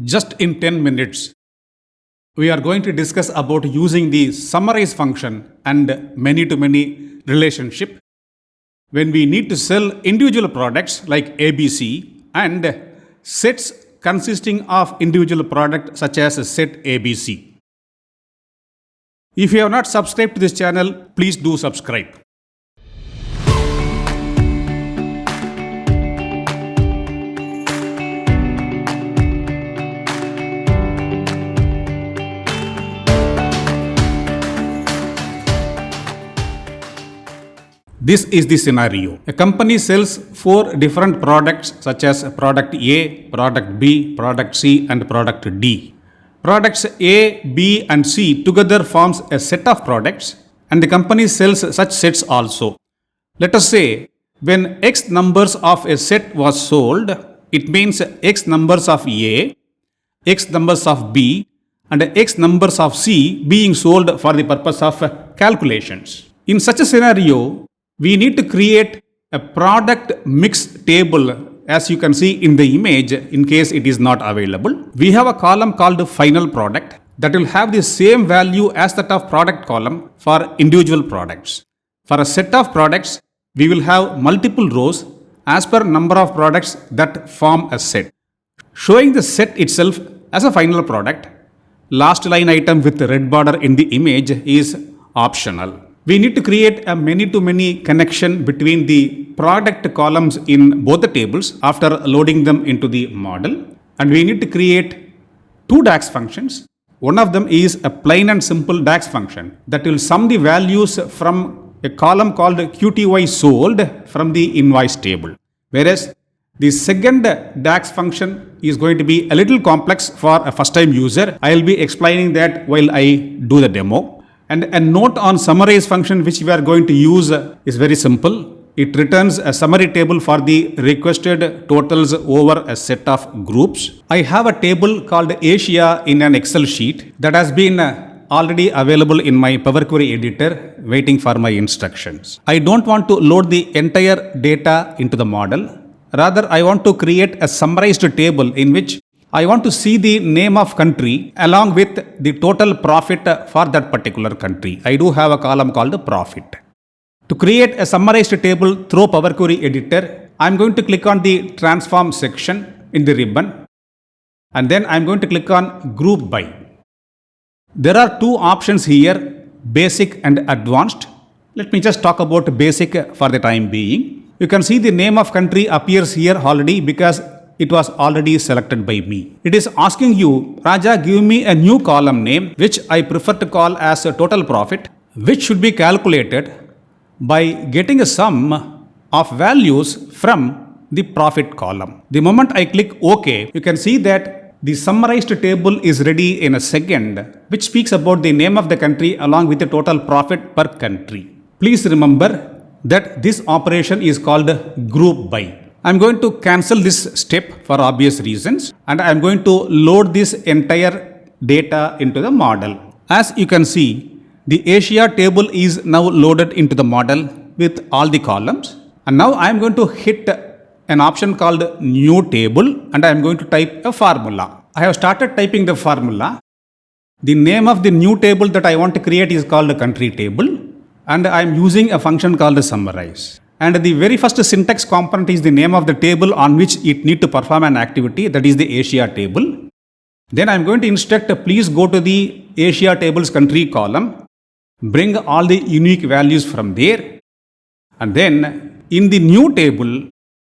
Just in 10 minutes, we are going to discuss about using the summarize function and many-to-many relationship when we need to sell individual products like ABC and sets consisting of individual products such as set ABC. If you have not subscribed to this channel, please do subscribe. This is the scenario. A company sells 4 different products such as product A, product B, product C and product D. Products A, B and C together forms a set of products and the company sells such sets also. Let us say when X numbers of a set was sold, it means X numbers of A, X numbers of B and X numbers of C being sold for the purpose of calculations. In such a scenario, we need to create a product mix table as you can see in the image in case it is not available. We have a column called final product that will have the same value as that of product column for individual products. For a set of products, we will have multiple rows as per number of products that form a set. Showing the set itself as a final product, last line item with red border in the image is optional. We need to create a many-to-many connection between the product columns in both the tables after loading them into the model. And we need to create 2 Dax functions. One of them is a plain and simple Dax function that will sum the values from a column called QTY sold from the invoice table. Whereas the second Dax function is going to be a little complex for a first-time user. I will be explaining that while I do the demo. And a note on summarize function which we are going to use is very simple. It returns a summary table for the requested totals over a set of groups. I have a table called Asia in an Excel sheet that has been already available in my Power Query editor waiting for my instructions. I don't want to load the entire data into the model. Rather, I want to create a summarized table in which I want to see the name of country along with the total profit for that particular country. I do have a column called profit. To create a summarized table through Power Query editor, I am going to click on the transform section in the ribbon and then I am going to click on group by. There are 2 options here, basic and advanced. Let me just talk about basic for the time being. You can see the name of country appears here already because it was already selected by me. It is asking you, Raja, give me a new column name which I prefer to call as a total profit, which should be calculated by getting a sum of values from the profit column. The moment I click OK, you can see that the summarized table is ready in a second, which speaks about the name of the country along with the total profit per country. Please remember that this operation is called group by. I'm going to cancel this step for obvious reasons and I'm going to load this entire data into the model. As you can see, the Asia table is now loaded into the model with all the columns. And now I'm going to hit an option called new table and I'm going to type a formula. I have started typing the formula. The name of the new table that I want to create is called a country table and I'm using a function called summarize. And the very first syntax component is the name of the table on which it need to perform an activity, that is the Asia table. Then I'm going to instruct please go to the Asia table's country column, bring all the unique values from there and then in the new table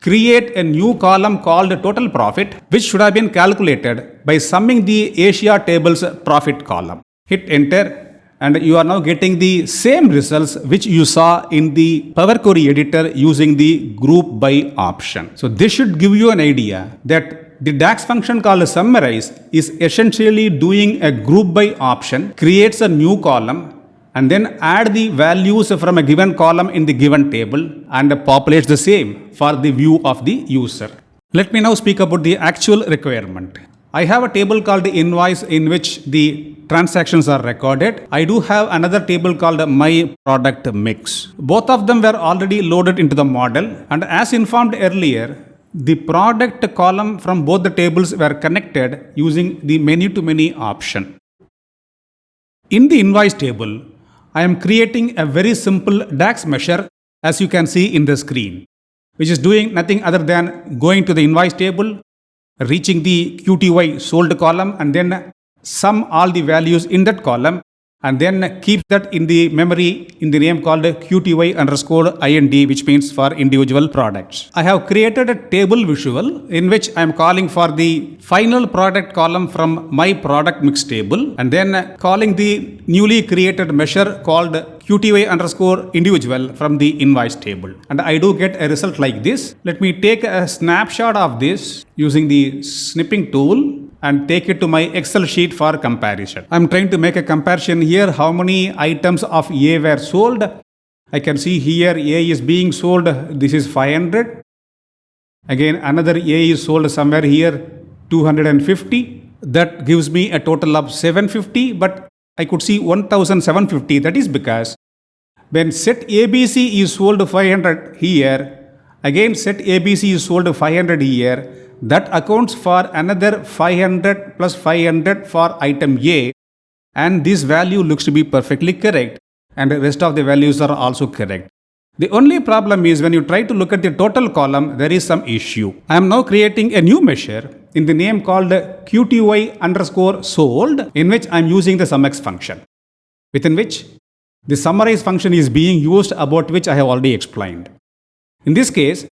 create a new column called total profit which should have been calculated by summing the Asia table's profit column. Hit enter. And you are now getting the same results which you saw in the Power Query editor using the group by option. So this should give you an idea that the Dax function called summarize is essentially doing a group by option, creates a new column and then add the values from a given column in the given table and populates the same for the view of the user. Let me now speak about the actual requirement. I have a table called invoice in which the transactions are recorded. I do have another table called my product mix. Both of them were already loaded into the model and as informed earlier, The product column from both the tables were connected using the many-to-many option. In the invoice table, I am creating a very simple DAX measure as you can see in the screen, which is doing nothing other than going to the invoice table, reaching the QTY sold column and then sum all the values in that column and then keep that in the memory in the name called QTY underscore IND, which means for individual products. I have created a table visual in which I am calling for the final product column from my product mix table and then calling the newly created measure called QTY underscore individual from the invoice table. And I do get a result like this. Let me take a snapshot of this using the snipping tool and take it to my Excel sheet for comparison. I'm trying to make a comparison here. How many items of A were sold? I can see here A is being sold. This is 500. Again, another A is sold somewhere here 250. That gives me a total of 750. But I could see 1750. That is because when set ABC is sold 500 here, again set ABC is sold 500 here, that accounts for another 500 plus 500 for item A, and this value looks to be perfectly correct and the rest of the values are also correct. The only problem is when you try to look at the total column, there is some issue. I am now creating a new measure in the name called QTY underscore sold, in which I am using the SUMX function, within which the summarize function is being used, about which I have already explained. In this case,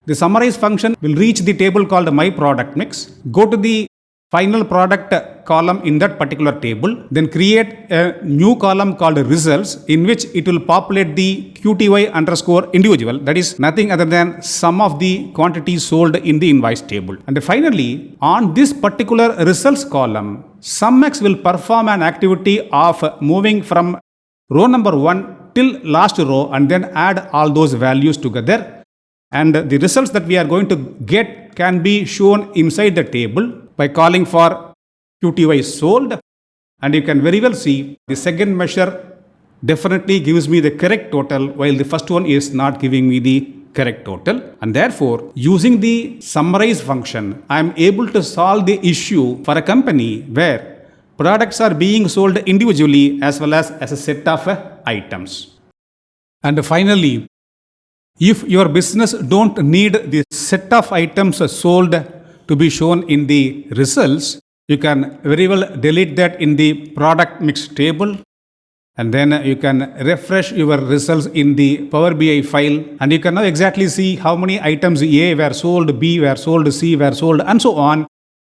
the summarize function will reach the table called my product mix, go to the final product column in that particular table, then create a new column called results, in which it will populate the QTY underscore individual, that is nothing other than sum of the quantities sold in the invoice table. And finally, on this particular results column, SUMX will perform an activity of moving from row number 1 till last row and then add all those values together. And the results that we are going to get can be shown inside the table by calling for QTY sold. And you can very well see the second measure definitely gives me the correct total, while the first one is not giving me the correct total. And therefore, using the summarize function, I am able to solve the issue for a company where products are being sold individually as well as a set of items. And finally, if your business don't need the set of items sold to be shown in the results, you can very well delete that in the product mix table, and then you can refresh your results in the Power BI file, and you can now exactly see how many items A were sold, B were sold, C were sold, and so on.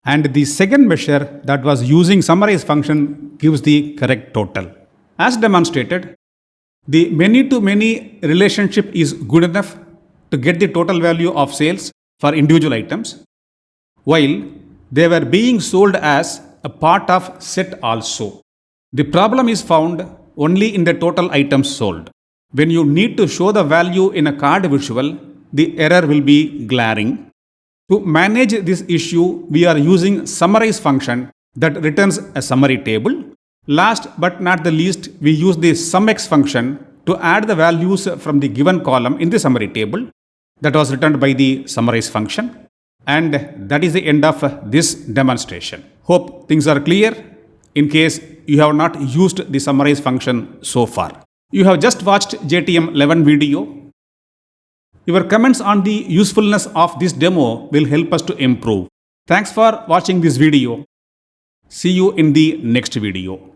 And the second measure that was using summarize function gives the correct total. As demonstrated, the many-to-many relationship is good enough to get the total value of sales for individual items, while they were being sold as a part of set also. The problem is found only in the total items sold. When you need to show the value in a card visual, the error will be glaring. To manage this issue, we are using summarize function that returns a summary table. Last but not the least, we use the SUMX function to add the values from the given column in the summary table that was returned by the summarize function. And that is the end of this demonstration. Hope things are clear in case you have not used the summarize function so far. You have just watched JTM-11 video. Your comments on the usefulness of this demo will help us to improve. Thanks for watching this video. See you in the next video.